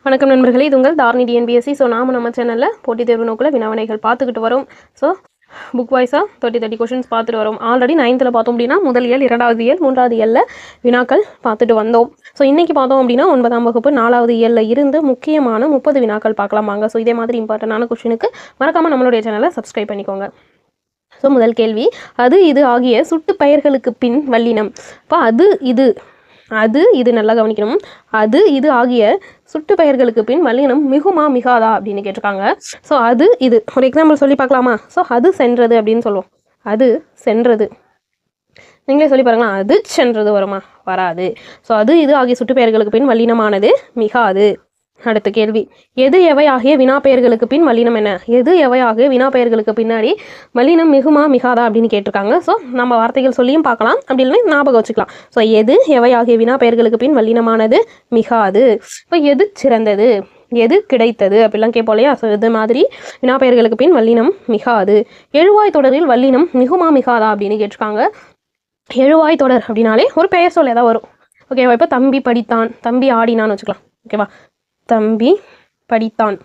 வணக்கம் நண்பர்களே, இது உங்கள் தாரணி டிஎன்பிஎஸ்சி. ஸோ நம்ம சேனலில் போட்டித் தேர்வு நோக்கில் வினாவினைகள் பார்த்துக்கிட்டு வரோம். ஸோ புக் வைஸாக 30 கொஷின்ஸ் பார்த்துட்டு வரோம். ஆல்ரெடி 9th பார்த்தோம் அப்படின்னா முதல் இயல், 2வது இயல், 3வது இயலில் வினாக்கள் பார்த்துட்டு வந்தோம். ஸோ இன்றைக்கி பார்த்தோம் அப்படின்னா 9ஆம் வகுப்பு 4வது இயலில் இருந்து முக்கியமான 30 வினாக்கள் பார்க்கலாம் வாங்க. ஸோ இதே மாதிரி இம்பார்ட்டண்டான கொஷினுக்கு மறக்காமல் நம்மளுடைய சேனலை சப்ஸ்கிரைப் பண்ணிக்கோங்க. ஸோ முதல் கேள்வி, அது இது ஆகிய சுட்டு பெயர்களுக்கு பின் வல்லினம். இப்போ அது இது நல்லா கவனிக்கணும். அது இது ஆகிய சுட்டு பெயர்களுக்கு பின் வல்லினம் மிகுமா மிகாதா அப்படின்னு கேட்டிருக்காங்க. ஸோ அது இது ஒரு எக்ஸாம்பிள் சொல்லி பார்க்கலாமா? ஸோ அது சென்றது அப்படின்னு சொல்லுவோம். அது சென்றது, நீங்களே சொல்லி பாருங்களா. அது சென்றது வருமா? வராது. ஸோ அது இது ஆகிய சுட்டு பெயர்களுக்கு பின் வல்லினமானது மிகாது. அடுத்த கேள்வி, எது எவை ஆகிய வினாப்பெயர்களுக்கு பின் வல்லினம் என்ன? எது எவை ஆகிய வினாப்பெயர்களுக்கு பின்னாடி வல்லினம் மிகுமா மிகாதா அப்படின்னு கேட்டிருக்காங்க. ஸோ நம்ம வார்த்தைகள் சொல்லியும் பார்க்கலாம், அப்படி இல்லைன்னா ஞாபகம் வச்சுக்கலாம். ஸோ எது எவை ஆகிய வினாப்பெயர்களுக்கு பின் வல்லினமானது மிகாது. இப்போ எது சிறந்தது, எது கிடைத்தது அப்படிலாம் கேட்போம் இல்லையா? ஸோ இது மாதிரி வினாப்பெயர்களுக்கு பின் வல்லினம் மிகாது. எழுவாய் தொடரில் வல்லினம் மிகுமா மிகாதா அப்படின்னு கேட்டிருக்காங்க. எழுவாய் தொடர் அப்படின்னாலே ஒரு பெயர் சொல் ஏதாவது வரும். ஓகேவா? இப்போ தம்பி படித்தான், தம்பி ஆடினான்னு வச்சுக்கலாம். ஓகேவா? தம்பி படித்தான்,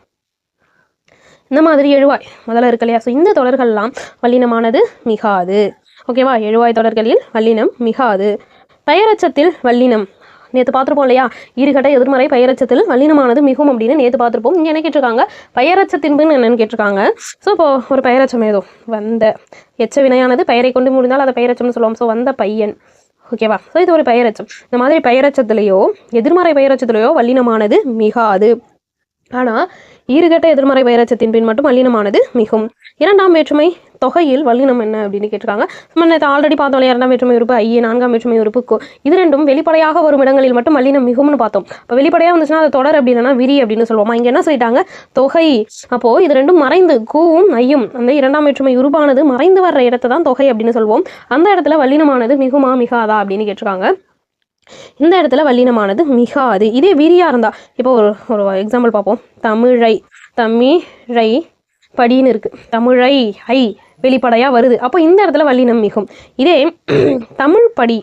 இந்த மாதிரி எழுவாய் முதல்ல இருக்கு இல்லையா? ஸோ இந்த தொடர்கள்லாம் வல்லினமானது மிகாது. ஓகேவா? எழுவாய் தொடர்களில் வல்லினம் மிகாது. பெயரச்சத்தில் வல்லினம் நேற்று பார்த்துருப்போம் இல்லையா? இருகட்ட எதிர்மறை பெயரச்சத்தில் வல்லினமானது மிகும் அப்படின்னு நேற்று பார்த்துருப்போம். இங்கே என்ன கேட்டிருக்காங்க? பெயரச்சத்தின் பின் என்னன்னு கேட்டிருக்காங்க. ஸோ இப்போ ஒரு பெயரச்சம் ஏதோ வந்த எச்ச வினையானது பெயரை கொண்டு முடிந்தால் அதை பெயரச்சம்னு சொல்லுவோம். ஸோ வந்த பையன். ஓகேவா? ஸோ இது ஒரு பெயரச்சம். இந்த மாதிரி பெயரச்சத்துலேயோ எதிர்மறை பெயரச்சத்துலேயோ வல்லினமானது மிகாது. ஆனால் ஈறுகட்ட எதிர்மறை பெயரச்சத்தின் பின் மட்டும் வல்லினமானது மிகும். இரண்டாம் வேற்றுமை தொகையில் வல்லினம் என்ன அப்படின்னு கேட்டிருக்காங்க. நம்ம ஆல்ரெடி பார்த்தோம். இரண்டாம் வேற்றுமை உறுப்பு ஐ, நான்காம் வேற்றுமை உறுப்பு கோ, இது ரெண்டும் வெளிப்படையாக வரும் இடங்களில் மட்டும் வல்லினம் மிகும்னு பார்த்தோம். இப்போ வெளிப்படையாக வந்துச்சுன்னா அது தொடர் அப்படின்னா விரி அப்படின்னு சொல்லுவோமா. இங்கே என்ன சொல்லிட்டாங்க? தொகை. அப்போது இது ரெண்டும் மறைந்து கூவும் ஐயும் அந்த இரண்டாம் வேற்றுமை உருவானது மறைந்து வர்ற இடத்த தான் தொகை அப்படின்னு சொல்லுவோம். அந்த இடத்துல வல்லினமானது மிகுமா மிகாதா அப்படின்னு கேட்டிருக்காங்க. இந்த இடத்துல வல்லினமானது மிகாது. இதே விரியா இருந்தா, இப்போ ஒரு எக்ஸாம்பிள் பார்ப்போம். தமிழை, தமிழை படின்னு இருக்கு. தமிழை ஐ வெளிப்படையா வருது. அப்போ இந்த இடத்துல வல்லினம் மிகும். இதே தமிழ் படி,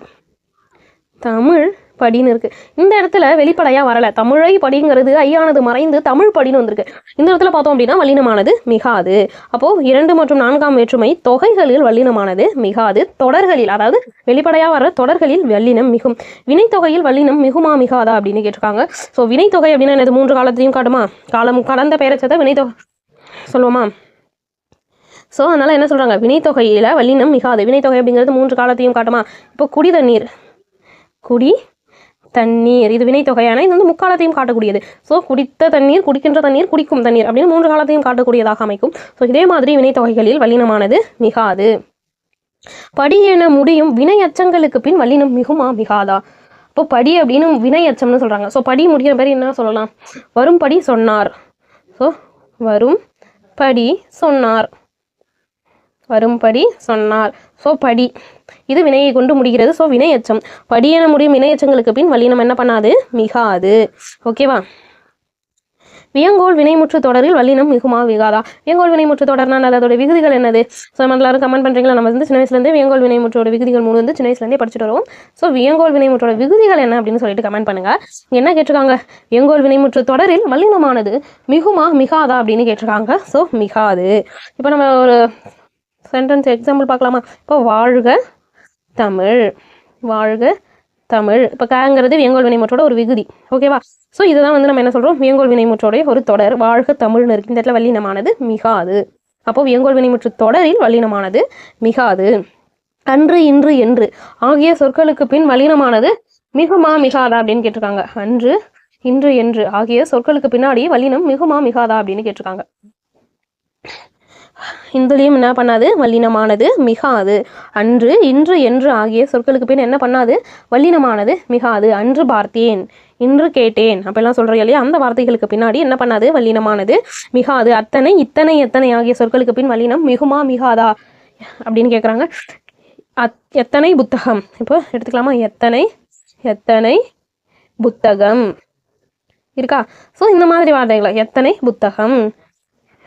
தமிழ் படின்னு இருக்கு. இந்த இடத்துல வெளிப்படையா வரல. தமிழை படிங்கிறது ஐயானது மறைந்து தமிழ் படின்னு வந்திருக்கு. இந்த இடத்துல பார்த்தோம் அப்படின்னா வல்லினமானது மிகாது. அப்போ 2 மற்றும் 4ஆம் வேற்றுமை தொகைகளில் வல்லினமானது மிகாது. தொடர்களில், அதாவது வெளிப்படையா வர தொடர்களில் வல்லினம் மிகும். வினைத்தொகையில் வல்லினம் மிகுமா மிகாதா அப்படின்னு கேட்டிருக்காங்க. ஸோ வினைத்தொகை அப்படின்னா என்னது? 3 காலத்தையும் காட்டுமா? காலம் கடந்த பெயரச்சத்தை வினைத்தொகை சொல்லுவோமா? ஸோ அதனால என்ன சொல்றாங்க? வினைத்தொகையில வல்லினம் மிகாது. வினைத்தொகை அப்படிங்கிறது 3 காலத்தையும் காட்டுமா? இப்போ குடி தண்ணீர், குடி தண்ணீர், இது வினைத்தொகையான இது வந்து முக்காலத்தையும் காட்டக்கூடியது. ஸோ குடித்த தண்ணீர், குடிக்கின்ற தண்ணீர், குடிக்கும் தண்ணீர் அப்படின்னு 3 காலத்தையும் காட்டக்கூடியதாக அமைக்கும். ஸோ இதே மாதிரி வினைத்தொகைகளில் வல்லினமானது மிகாது. படி என முடியும் வினை அச்சங்களுக்கு பின் வல்லினம் மிகுமா மிகாதா? இப்போ படி அப்படின்னு வினை அச்சம்னு சொல்றாங்க. ஸோ படி முடிகிற பேர் என்ன சொல்லலாம்? வரும் படி சொன்னார். ஸோ வரும் படி சொன்னார், வரும்படி சொன்னார். ஸோ படி இது வினையை கொண்டு முடிகிறது. ஸோ வினையச்சம். படி என முடியும் வினையச்சங்களுக்கு பின் வல்லினம் என்ன பண்ணாது? மிகாது. ஓகேவா? வியங்கோல் வினைமுற்று தொடரில் வல்லினம் மிகுமா மிகாதா? வியங்கோல் வினைமுற்று தொடர்னா அதோட விகுதிகள் என்னது? ஸோ நம்ம எல்லாரும் கமெண்ட் பண்ணுறீங்களா? நம்ம வந்து சின்ன வயசுலேருந்தே வியங்கோல் வினைமுற்றோட விகுதிகள் 3 வந்து சின்ன வயசுலேருந்தே படிச்சுட்டு வருவோம். ஸோ வியங்கோல் வினைமுற்றோட விகுதிகள் என்ன அப்படின்னு சொல்லிட்டு கமெண்ட் பண்ணுங்க. என்ன கேட்டிருக்காங்க? வியங்கோல் வினைமுற்று தொடரில் வல்லினமானது மிகுமா மிகாதா அப்படின்னு கேட்டிருக்காங்க. ஸோ மிகாது. இப்போ நம்ம ஒரு சென்டென்ஸ் எக்ஸாம்பிள் பார்க்கலாமா? இப்போ வாழ்க தமிழ், வாழ்க தமிழ். இப்போ காங்கிறது வியங்கோல் வினைமுற்றோட ஒரு விகுதி. ஓகேவா? ஸோ இதுதான் வந்து நம்ம என்ன சொல்கிறோம்? வியங்கோல் வினைமுற்றோடைய ஒரு தொடர். வாழ்க தமிழ்னு இருக்கு. இந்த இடத்துல வல்லினமானது மிகாது. அப்போ வியங்கோல் வினைமுற்று தொடரில் வல்லினமானது மிகாது. அன்று இன்று என்று ஆகிய சொற்களுக்கு பின் வல்லினமானது மிகுமா மிகாதா அப்படின்னு கேட்டிருக்காங்க. அன்று இன்று என்று ஆகிய சொற்களுக்கு பின்னாடி வல்லினம் மிகுமா மிகாதா அப்படின்னு கேட்டிருக்காங்க. இந்துலையும் என்ன பண்ணாது? வல்லினமானது மிகாது. அன்று இன்று என்று ஆகிய சொற்களுக்கு பின் என்ன பண்ணாது? வல்லினமானது மிகாது. அன்று பார்த்தேன், இன்று கேட்டேன் அப்படிலாம் சொல்கிறோம் இல்லையா? அந்த வார்த்தைகளுக்கு பின்னாடி என்ன பண்ணாது? வல்லினமானது மிகாது. அத்தனை இத்தனை எத்தனை ஆகிய சொற்களுக்கு பின் வல்லினம் மிகுமா மிகாதா அப்படின்னு கேட்குறாங்க. எத்தனை புத்தகம், இப்போ எடுத்துக்கலாமா? எத்தனை எத்தனை புத்தகம் இருக்கா? ஸோ இந்த மாதிரி வார்த்தைகளை எத்தனை புத்தகம்,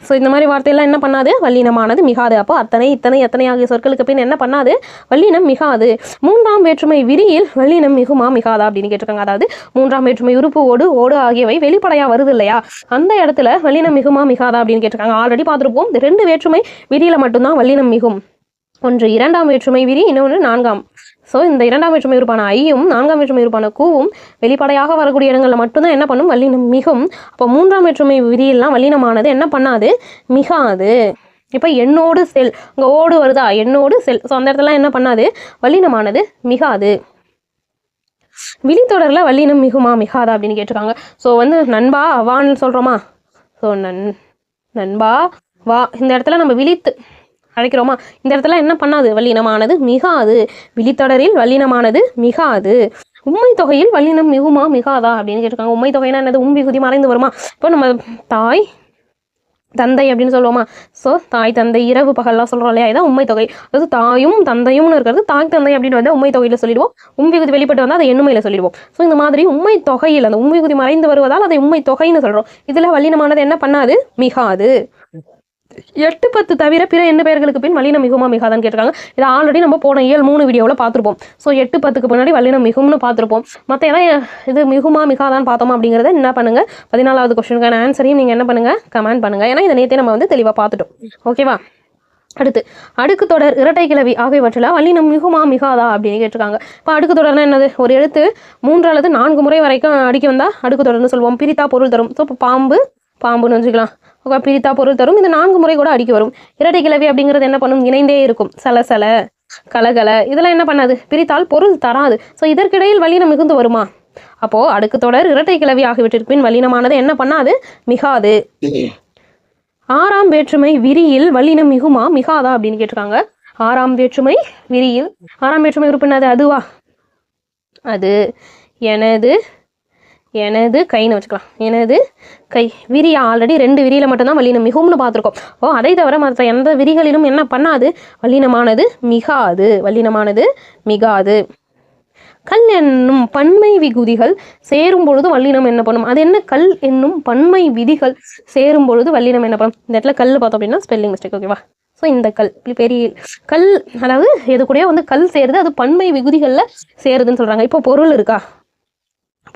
ஸோ இந்த மாதிரி வார்த்தையெல்லாம் என்ன பண்ணாது? வல்லினமானது மிகாது. அப்போ அத்தனை இத்தனை எத்தனை ஆகிய சொற்களுக்கு பின் என்ன பண்ணாது? வல்லினம் மிகாது. மூன்றாம் வேற்றுமை விரியில் வல்லினம் மிகுமா மிகாதா அப்படின்னு கேட்டிருக்காங்க. அதாவது மூன்றாம் வேற்றுமை உறுப்பு ஓடு ஓடு ஆகியவை வெளிப்படையா வருது இல்லையா, அந்த இடத்துல வல்லினம் மிகுமா மிகாதா அப்படின்னு கேட்டிருக்காங்க. ஆல்ரெடி பார்த்துருப்போம், இந்த 2 வேற்றுமை விரியில மட்டும்தான் வல்லினம் மிகும். ஒன்று இரண்டாம் வேற்றுமை விரி, இன்னொன்று நான்காம். ஸோ இந்த இரண்டாம் வேற்றுமை உறுப்பான ஐயும் நான்காம் வேற்றுமை உறுப்பான கூவும் வெளிப்படையாக வரக்கூடிய இடங்களில் மட்டும்தான் என்ன பண்ணும்? வல்லினம் மிகும். அப்போ மூன்றாம் வேற்றுமை விதியெல்லாம் வல்லினமானது என்ன பண்ணாது? மிகாது. இப்போ எண்ணோடு செல், இங்கே ஓடு வருதா, எண்ணோடு செல். ஸோ அந்த இடத்துல என்ன பண்ணாது? வல்லினமானது மிகாது. விழித்தொடரில் வல்லினம் மிகுமா மிகாதா அப்படின்னு கேட்டிருக்காங்க. ஸோ நண்பா வான்னு சொல்கிறோமா, ஸோ நண்பா வா, இந்த இடத்துல நம்ம விழித்து அழைக்கிறோமா, இந்த இடத்துல என்ன பண்ணாது? வல்லினமானது மிகாது. விழித்தொடரில் வல்லினமானது மிகாது. உண்மை தொகையில் வல்லினம் மிகுமா மிகாதா அப்படின்னு கேட்டிருக்காங்க. உண்மை தொகைனா என்னது? விகுதி மறைந்து வருமா. இப்போ நம்ம தாய் தந்தை அப்படின்னு சொல்லுவோமா, ஸோ தாய் தந்தை இரவு பகல்லாம் சொல்கிறோம் இல்லையா, இதான் உண்மை தொகை. அதாவது தாயும் தந்தையும்னு இருக்கிறது தாய் தந்தை அப்படின்னு வந்து உண்மை தொகையில் சொல்லிடுவோம். விகுதி வெளிப்பட்டு வந்தால் அதை எண்ணுமையில் சொல்லிடுவோம். ஸோ இந்த மாதிரி உண்மை தொகையில் அந்த விகுதி மறைந்து வருவதால் அதை உண்மை தொகைன்னு சொல்கிறோம். இதில் வல்லினமானது என்ன பண்ணாது? மிகாது. 8, 10 தவிர பிற எண்ணு பெயர்களுக்கு பின் வல்லினம் மிகுமா மிகாதான்னு கேட்டிருக்காங்க. இதை ஆல்ரெடி நம்ம போன இயல் 3 வீடியோவில் பார்த்துருப்போம். ஸோ 8, 10க்கு முன்னாடி வல்லினம் மிகும்னு பார்த்துருப்போம். மற்ற எதாவது இது மிகுமா மிகாதான்னு பார்த்தோமா அப்படிங்கிறத என்ன பண்ணுங்க, 14வது கொஸ்டினுக்கான ஆன்சரையும் நீங்கள் என்ன பண்ணுங்க, கமெண்ட் பண்ணுங்க. ஏன்னா இதை நேற்றே நம்ம தெளிவாக பார்த்துட்டோம். ஓகேவா? அடுத்து அடுக்கு தொடர் இரட்டை கிளவி ஆகியவற்றில் வல்லினம் மிகுமா மிகாதா அப்படின்னு கேட்டிருக்காங்க. இப்போ அடுக்கு தொடர்னா என்னது? ஒரு எழுத்து 3 அல்லது 4 முறை வரைக்கும் அடிக்க வந்தால் அடுக்கு தொடர்னு சொல்லுவோம். பிரித்தா பொருள் தரும். ஸோ இப்போ பாம்புன்னு வச்சுக்கலாம். பிரித்தா பொருள் தரும். இது 4 முறை கூட அடிக்க வரும். இரட்டை கிளவி அப்படிங்கிறது என்ன பண்ணும்? இணைந்தே இருக்கும். சலசல, கலகல, இதெல்லாம் என்ன பண்ணாது? பிரித்தால் பொருள் தராது. ஸோ இதற்கிடையில் வல்லினம் மிகுந்து வருமா? அப்போ அடுக்கு தொடர் இரட்டை கிளவி ஆகியவற்றிற்கு பின் வல்லினமானது என்ன பண்ணாது? மிகாது. 6ஆம் வேற்றுமை விரியில் வல்லினம் மிகுமா மிகாதா அப்படின்னு கேட்டிருக்காங்க. 6ஆம் வேற்றுமை விரியில் 6ஆம் வேற்றுமை உறுப்பு என்னது? அதுவா? அது எனது கைன்னு வச்சுக்கலாம். எனது கை. விரி ஆல்ரெடி 2 விரியில் மட்டும்தான் வல்லினம் மிகும்னு பார்த்துருக்கோம். அதை தவிர மற்ற எந்த விரிகளிலும் என்ன பண்ணாது? வல்லினமானது மிகாது. வல்லினமானது மிகாது. கல் என்னும் பன்மை விகுதிகள் சேரும் பொழுது வல்லினம் என்ன பண்ணும்? அது என்ன? கல் என்னும் பன்மை விதிகள் சேரும் பொழுது வல்லினம் என்ன பண்ணும்? இந்த இடத்துல கல் பார்த்தோம் அப்படின்னா ஸ்பெல்லிங் மிஸ்டேக். ஓகேவா? ஸோ இந்த கல் பெரிய கல், அதாவது எது கூட கல் சேருது, அது பன்மை விகுதிகளில் சேருதுன்னு சொல்கிறாங்க. இப்போ பொருள் இருக்கா?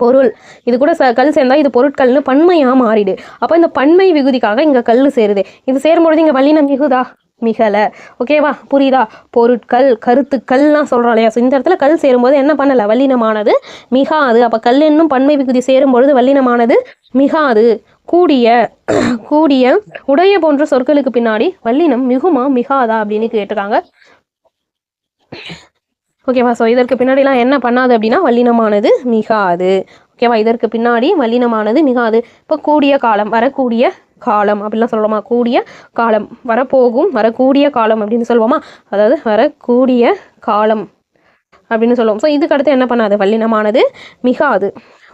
பொருள் இது கூட கல் சேர்ந்தா இது பொருட்கள்னு பன்மையாக மாறிடு. அப்போ இந்த பன்மை விகுதிக்காக இங்கே கல் சேருது. இது சேரும்பொழுது இங்கே வல்லினம் மிகுதா? மிகலை. ஓகேவா? புரியுதா? பொருட்கள் கருத்துக்கள்லாம் சொல்கிறோம் இல்லையா. ஸோ இந்த இடத்துல கல் சேரும்போது என்ன பண்ணலை? வல்லினமானது மிகாது. அப்போ கல் என்னும் பன்மை விகுதி சேரும்பொழுது வல்லினமானது மிகாது. கூடிய உடைய போன்ற சொற்களுக்கு பின்னாடி வல்லினம் மிகுமா மிகாதா அப்படின்னு கேட்டிருக்காங்க. ஓகேவா? ஸோ இதற்கு பின்னாடிலாம் என்ன பண்ணாது அப்படின்னா வல்லினமானது மிகாது. ஓகேவா? இதற்கு பின்னாடி வல்லினமானது மிகாது. இப்போ கூடிய காலம், வரக்கூடிய காலம் அப்படிலாம் சொல்லுவோமா? கூடிய காலம், வரக்கூடிய காலம் அப்படின்னு சொல்லுவோமா? அதாவது வரக்கூடிய காலம் அப்படின்னு சொல்லுவோம். ஸோ இதுக்கு அடுத்து என்ன பண்ணாது? வல்லினமானது மிகாது.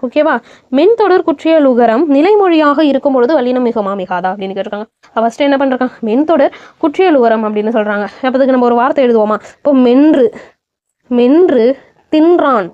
ஓகேவா? மென்தொடர் குற்றியல் உகரம் நிலைமொழியாக இருக்கும் பொழுது வல்லினம் மிகுமா மிகாதா அப்படின்னு கேட்டிருக்காங்க. ஃபர்ஸ்ட் என்ன பண்ணுறாங்க? மென்தொடர் குற்றியல் உகரம் அப்படின்னு சொல்கிறாங்க. அப்போதுக்கு நம்ம ஒரு வார்த்தை எழுதுவோமா? இப்போ மென்று தின்றான்.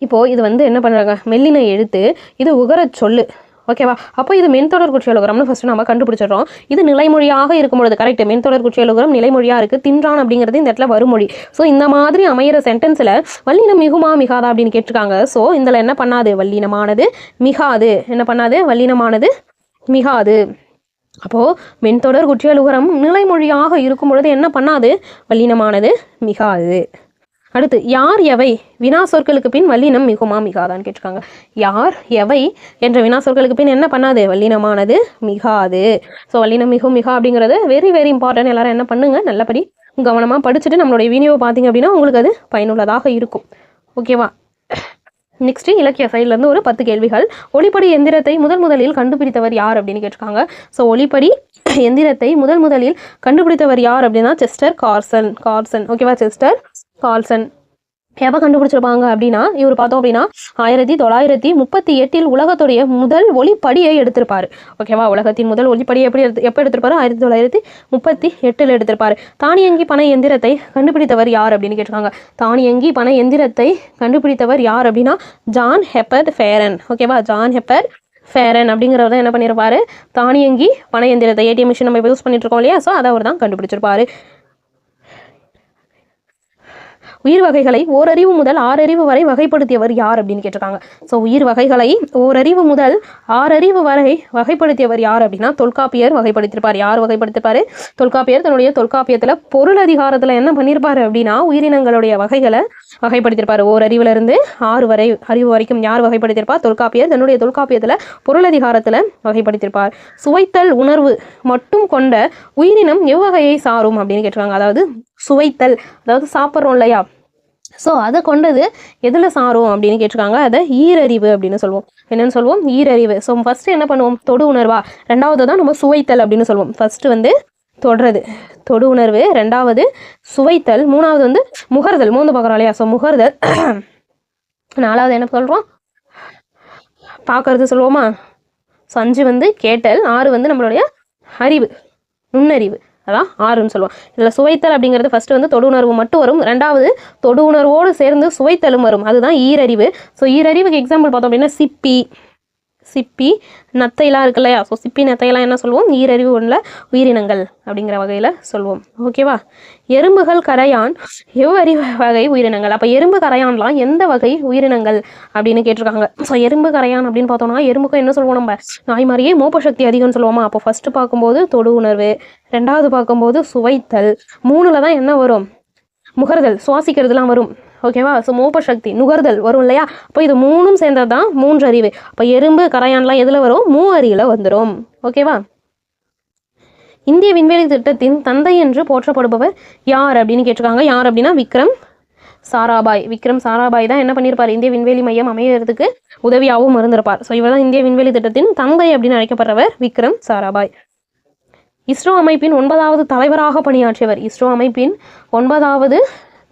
இப்போ இது என்ன பண்ணுறாங்க? மெல்லின எழுத்து, இது உகர சொல்லு. ஓகேவா? அப்போ இது மென்தொடர் குற்றியல் உகரம்னு ஃபர்ஸ்ட் நம்ம கண்டுபிடிச்சிடறோம். இது நிலைமொழியாக இருக்கும்பொழுது கரெக்ட். மென்தொடர் குற்றியல் உகரம் நிலைமொழியாக இருக்குது. தின்றான் அப்படிங்கிறது இந்த இடத்துல வருமொழி. ஸோ இந்த மாதிரி அமையிற சென்டென்ஸில் வல்லினம் மிகுமா மிகாதா அப்படின்னு கேட்டிருக்காங்க. ஸோ இதில் என்ன பண்ணாது? வல்லினமானது மிகாது. என்ன பண்ணாது? வல்லினமானது மிகாது. அப்போது மென்தொடர் குற்றியல் உகரம் நிலைமொழியாக இருக்கும் பொழுது என்ன பண்ணாது? வல்லினமானது மிகாது. அடுத்து யார் எவை வினா சொற்களுக்கு பின் வல்லினம் மிகுமா மிகாதான்னு கேட்டிருக்காங்க. யார் எவை என்ற வினா சொற்களுக்கு பின் என்ன பண்ணாது? வல்லினமானது மிகாது. ஸோ வல்லினம் மிகா அப்படிங்கிறது வெரி வெரி இம்பார்ட்டன்ட். எல்லாரும் என்ன பண்ணுங்க, நல்லபடி கவனமாக படிச்சுட்டு நம்மளுடைய வீடியோவை பார்த்தீங்க அப்படின்னா உங்களுக்கு அது பயனுள்ளதாக இருக்கும். ஓகேவா? நெக்ஸ்ட் இலக்கிய சைட்லேருந்து ஒரு 10 கேள்விகள். ஒளிப்படி எந்திரத்தை முதலில் கண்டுபிடித்தவர் யார் அப்படின்னு கேட்டிருக்காங்க. ஸோ ஒளிப்படி எந்திரத்தை முதலில் கண்டுபிடித்தவர் யார் அப்படின்னா செஸ்டர் கார்சன். ஓகேவா? செஸ்டர் கார்சன் எப்போ கண்டுபிடிச்சிருப்பாங்க அப்படின்னா, இவர் பார்த்தோம் அப்படின்னா 1938 உலகத்துடைய முதல் ஒளிப்படியை எடுத்திருப்பாரு. ஓகேவா? உலகத்தின் முதல் ஒளிப்படியை எப்போ எடுத்திருப்பாரு? 1938 எடுத்திருப்பாரு. தானியங்கி பனை எந்திரத்தை கண்டுபிடித்தவர் யார் அப்படின்னு கேட்டிருக்காங்க. தானியங்கி பனை எந்திரத்தை கண்டுபிடித்தவர் யார் அப்படின்னா ஜான் ஹெப்பர்ட் ஃபேரன். ஓகேவா? ஜான் ஹெப்பர்ட் ஃபேரன் அப்படிங்கிறவர் தான் என்ன பண்ணியிருப்பாரு, தானியங்கி பண எந்திரத்தை ஏடிஎம் மிஷின் நம்ம யூஸ் பண்ணிட்டு இருக்கோம் இல்லையா, ஸோ அதை அவர் தான் கண்டுபிடிச்சிருப்பாரு. உயிர் வகைகளை ஓரறிவு முதல் 6 அறிவு வரை வகைப்படுத்தியவர் யார் அப்படின்னு கேட்டிருக்காங்க. ஸோ உயிர் வகைகளை ஓரறிவு முதல் 6 அறிவு வரை வகைப்படுத்தியவர் யார் அப்படின்னா தொல்காப்பியர் வகைப்படுத்தியிருப்பார். யார் வகைப்படுத்திருப்பாரு? தொல்காப்பியர் தன்னுடைய தொல்காப்பியத்தில் பொருள் அதிகாரத்தில் என்ன பண்ணியிருப்பாரு அப்படின்னா உயிரினங்களுடைய வகைகளை வகைப்படுத்தியிருப்பார். ஓரறிவுல இருந்து 6 வரை அறிவு வரைக்கும் யார் வகைப்படுத்தியிருப்பார்? தொல்காப்பியர் தன்னுடைய தொல்காப்பியத்தில் பொருள் அதிகாரத்தில் வகைப்படுத்தியிருப்பார். சுவைத்தல் உணர்வு மட்டும் கொண்ட உயிரினம் எவ்வகையை சாரும் அப்படின்னு கேட்டிருக்காங்க. அதாவது சுவைத்தல், அதாவது சாப்பிட்றோம் இல்லையா, ஸோ அதை கொண்டது எதில் சாரும் அப்படின்னு கேட்டிருக்காங்க. அதை ஈரறிவு அப்படின்னு சொல்லுவோம். என்னென்னு சொல்லுவோம்? ஈரறிவு. ஸோ ஃபஸ்ட்டு என்ன பண்ணுவோம்? தொடு உணர்வா. ரெண்டாவது தான் நம்ம சுவைத்தல் அப்படின்னு சொல்லுவோம். ஃபஸ்ட்டு வந்து தொடுறது, தொடு உணர்வு. ரெண்டாவது சுவைத்தல். மூணாவது வந்து முகர்தல், மூந்து பார்க்குறோம் இல்லையா, ஸோ முகர்தல். நாலாவது என்ன சொல்கிறோம்? பார்க்கறது சொல்லுவோமா. ஸோ 5 வந்து கேட்டல், 6 வந்து நம்மளுடைய அறிவு, நுண்ணறிவு, அதான் 6ன்னு சொல்லுவோம். இதில் சுவைத்தல் அப்படிங்கிறது ஃபஸ்ட்டு வந்து தொடு உணர்வு மட்டும் வரும். ரெண்டாவது தொடு உணர்வோடு சேர்ந்து சுவைத்தலும் வரும், அதுதான் ஈரறிவு. ஸோ ஈரறிவுக்கு எக்ஸாம்பிள் பார்த்தோம் அப்படின்னா சிப்பி நத்தையெல்லாம் இருக்கு இல்லையா, ஸோ சிப்பி நத்தையெல்லாம் என்ன சொல்லுவோம்? ஈரறிவு உள்ள உயிரினங்கள் அப்படிங்கிற வகையில் சொல்லுவோம். ஓகேவா. எறும்புகள் கரையான் எவ்வறிவு வகை உயிரினங்கள். அப்போ எறும்பு கரையான்லாம் எந்த வகை உயிரினங்கள் அப்படின்னு கேட்டிருக்காங்க. ஸோ எறும்பு கரையான் அப்படின்னு பார்த்தோம்னா எறும்புக்கும் என்ன சொல்லுவோம்? நம்ம நாய் மாதிரியே மோப்ப சக்தி அதிகம்னு சொல்லுவோமா. அப்போ ஃபஸ்ட்டு பார்க்கும்போது தொடு உணர்வு, ரெண்டாவது பார்க்கும்போது சுவைத்தல், 3ல் தான் என்ன வரும்? முகர்தல், சுவாசிக்கிறதுலாம் வரும். ஓகேவா. ஸோ மோப்ப சக்தி, நுகர்தல் வரும் இல்லையா. அப்போ இது 3ம் சேர்ந்தது தான் 3 அறிவு. அப்போ எறும்பு கரையான்லாம் எதில் வரும்? 3 அறிவில் வந்துடும். ஓகேவா. இந்திய விண்வெளி திட்டத்தின் தந்தை என்று போற்றப்படுபவர் யார் அப்படின்னு கேட்டிருக்காங்க. யார் அப்படின்னா விக்ரம் சாராபாய். விக்ரம் சாராபாய் தான் என்ன பண்ணியிருப்பார்? இந்திய விண்வெளி மையம் அமையறதுக்கு உதவியாகவும் இருந்திருப்பார். ஸோ இவர் தான் இந்திய விண்வெளி திட்டத்தின் தந்தை அப்படின்னு அழைக்கப்படுறவர் விக்ரம் சாராபாய். இஸ்ரோ அமைப்பின் 9வது தலைவராக பணியாற்றியவர். இஸ்ரோ அமைப்பின் 9வது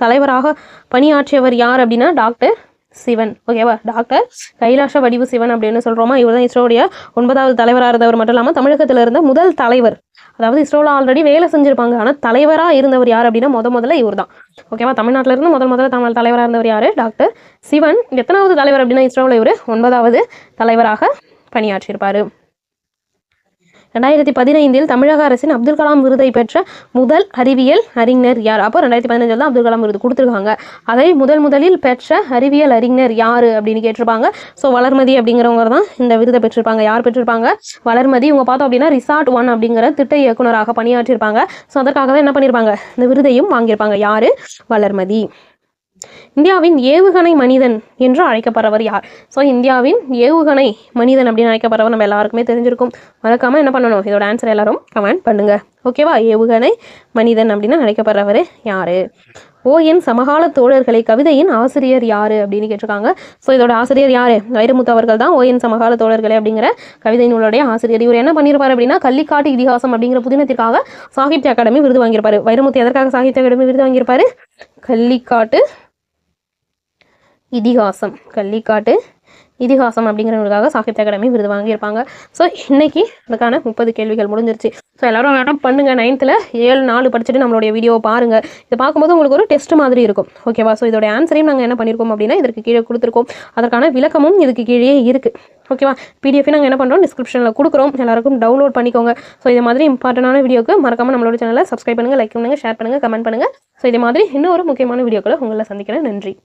தலைவராக பணியாற்றியவர் யார் அப்படின்னா டாக்டர் சிவன். ஓகேவா. டாக்டர் கைலாச வடிவு சிவன் அப்படின்னு சொல்கிறோமா. இவர் தான் இஸ்ரோடைய 9வது தலைவராக இருந்தவர். மட்டும் இல்லாமல் தமிழகத்தில் இருந்த முதல் தலைவர். அதாவது இஸ்ரோவில் ஆல்ரெடி வேலை செஞ்சுருப்பாங்க, ஆனால் தலைவராக இருந்தவர் யார் அப்படின்னா முதல்ல இவர் தான். ஓகேவா. தமிழ்நாட்டில் இருந்து முதல்ல தலைவராக இருந்தவர் யார்? டாக்டர் சிவன். எத்தனாவது தலைவர் அப்படின்னா இஸ்ரோவில் இவர் 9வது தலைவராக பணியாற்றியிருப்பார். 2015 தமிழக அரசின் அப்துல் கலாம் விருதை பெற்ற முதல் அறிவியல் அறிஞர் யார்? அப்போ 2015 தான் அப்துல் கலாம் விருது கொடுத்துருக்காங்க. அதை முதலில் பெற்ற அறிவியல் அறிஞர் யார் அப்படின்னு கேட்டிருப்பாங்க. ஸோ வளர்மதி அப்படிங்கிறவங்க தான் இந்த விருதை பெற்றிருப்பாங்க. யார் பெற்றிருப்பாங்க? வளர்மதி. இவங்க பார்த்தோம் அப்படின்னா ரிசார்ட் 1 அப்படிங்கிற திட்ட இயக்குனராக பணியாற்றிருப்பாங்க. ஸோ அதற்காக தான் என்ன பண்ணியிருப்பாங்க? இந்த விருதையும் வாங்கியிருப்பாங்க. யார்? வளர்மதி. இந்தியாவின் ஏவுகணை மனிதன் என்று அழைக்கப்படுறவர் யார்? ஸோ இந்தியாவின் ஏவுகணை மனிதன் அப்படின்னு அழைக்கப்படுறவர் நம்ம எல்லாருக்குமே தெரிஞ்சிருக்கும். மறக்காமல் என்ன பண்ணணும்? இதோட ஆன்சர் எல்லாரும் கமெண்ட் பண்ணுங்க. ஓகேவா. ஏவுகணை மனிதன் அப்படின்னு அழைக்கப்படுறவர் யார்? ஓஎன் சமகால தோழர்களை கவிதையின் ஆசிரியர் யார் அப்படின்னு கேட்டிருக்காங்க. ஸோ இதோட ஆசிரியர் யார்? வைரமுத்து அவர்கள் தான் ஓஎன் சமகால தோழர்களை அப்படிங்கிற கவிதை நூலுடைய ஆசிரியர். இவர் என்ன பண்ணியிருப்பார் அப்படின்னா கள்ளிக்காட்டு இதிகாசம் அப்படிங்கிற புதினத்திற்காக சாகித்ய அகாடமி விருது வாங்கியிருப்பார். வைரமுத்து எதற்காக சாகித்ய அகாடமி விருது வாங்கியிருப்பார்? கள்ளிக்காட்டு இதிகாசம் அப்படிங்கிறவங்களுக்காக சாகித்ய அகாடமி விருது வாங்கியிருப்பாங்க. ஸோ இன்னைக்கு அதுக்கான 30 கேள்விகள் முடிஞ்சிருச்சு. ஸோ எல்லாரும் என்ன பண்ணுங்க, 9th 7-4 படிச்சுட்டு நம்மளுடைய வீடியோவை பாருங்கள். இதை பார்க்கும்போது உங்களுக்கு ஒரு டெஸ்ட் மாதிரி இருக்கும். ஓகேவா. ஸோ இதோட ஆன்சரையும் நாங்கள் என்ன பண்ணியிருக்கோம் அப்படின்னா இதற்கு கீழே கொடுத்துருக்கோம். அதற்கான விளக்கமும் இதுக்கு கீழே இருக்குது. ஓகேவா. பிடிஎஃப் நாங்கள் என்ன பண்ணுறோம்? டிஸ்கிரிப்ஷனில் கொடுக்குறோம். எல்லாருக்கும் டவுன்லோட் பண்ணிக்கோங்க. ஸோ இது மாதிரி இம்பார்ட்டண்டான வீடியோக்கு மறக்காமல் நம்மளோட சேனலை சப்ஸ்கிரைப் பண்ணுங்கள், லைக் பண்ணுங்கள், ஷேர் பண்ணுங்கள், கமெண்ட் பண்ணுங்கள். ஸோ இதே மாதிரி இன்னொரு முக்கியமான வீடியோக்களை உங்களை சந்திக்கிறேன். நன்றி.